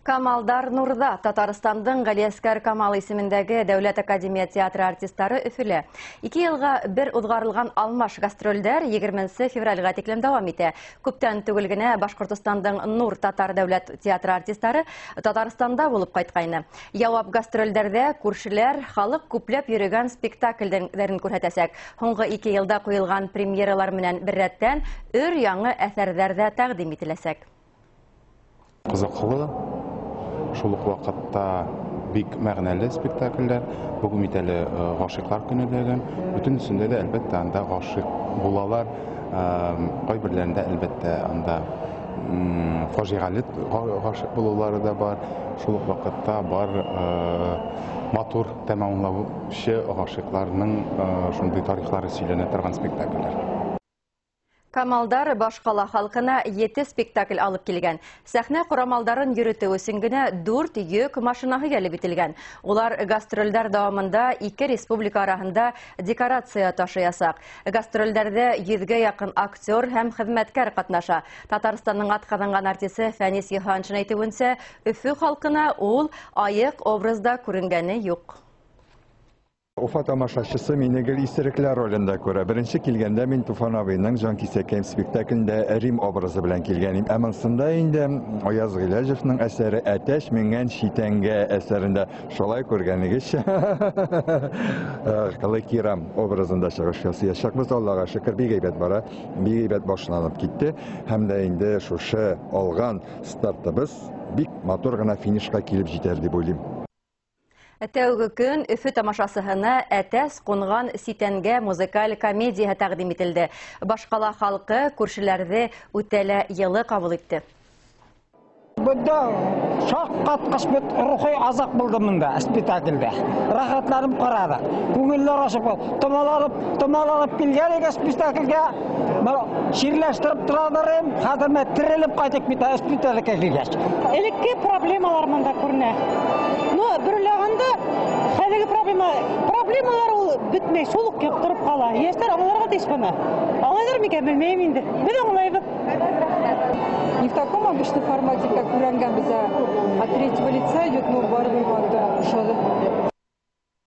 Камалдар Нурда, Татарстандың Галиаскар Камал исемендәге Дәүләт Академия театры артистлары Өфөлә. 2 елга бер узгарылган алмаш гастрольдәр 20 февральгә тиклем дәвам итә. Күптән түгел генә Башкортостандың Нур Татар дәүләт театры артистлары Татарстанда булып кайткайны. Явап гастрольдәрдә күршеләр халык күпләп йөрегән спектакльләрен күрһәтәсәк. Һуңгы 2 елда куелган премьералар менән беррәттән өр-яңы әсәрләр дә тәкъдим ителәсәк. Кызыклы, шул ук вакытта бик мәгънәле спектакльләр, бүген бит әле гашыйклар көнеләген, бөтенесендә дә әлбәттә анда гашыйк булалар, кайберләрендә әлбәттә анда фаҗигале гашыйк булулары да бар, шул ук вакытта бар матур тәмамлаучы гашыйкларның шундый тарихлары сөйләнә торган спектакльләр. Камалдар башкала халкына 7 спектакль алып килгән. Сәхнә корамалдарын йөртү өчен генә 4 йөк машинаһы ялып ителгән. Улар гастрольләр дәвамында 2 республика арасында декорация ташыясак. Гастрольләрдә 100гә якын актер һәм хезмәткәр катнаша. Татарстанның атказанган артисты Фәнис Йоханшин әйтүенчә, Өфө халкына ул аек образда күренгәне юк. Уфа тамашачысы мине гел исерекләр ролендә күрә. Беренче килгәндә мин Туфан абыйның Җан Кисәкәем спектаклендә Рим образы белән килгәнем. Ә монсында инде Аяз Гыйләҗевнең әсәре Әтәш менгән шитәнгә әсәрендә шулай күргәнегезчә Кылы Кирам образында чыгыш ясаячакбыз. Аллага шөкер, бик әйбәт бара, бик әйбәт башланып китте. Һәм дә инде шушы алган стартыбыз бик матур гына финишка килеп җитәр дип уйлыйм. Тәүге көн Өфө тамашасыһына Әтәс кунган ситәнгә музыкаль комедия тәкъдим ителде. Башкала халкы күршеләрне үтәлә йылы кабул итте. Бunda шаккаткыч бит рухи азак булды монда спектакльдә. Рахатларым карады. Күңелләр ачып, томаланып килгән спектакльгә ширләштереп тораларым, хәзер терелеп кайтып китә спектакльгә килгәч. Элекке проблемалар монда күренә. Но берләгәндә хәзерге проблемалар ул бетмәй, шул ук торып кала. Яшьләр аларга тишкәнә. Алайлар микән белмәйм инде. Без аңлайбыз. Не в таком обычном формате, как Уранган, а от третьего лица идет, но барвы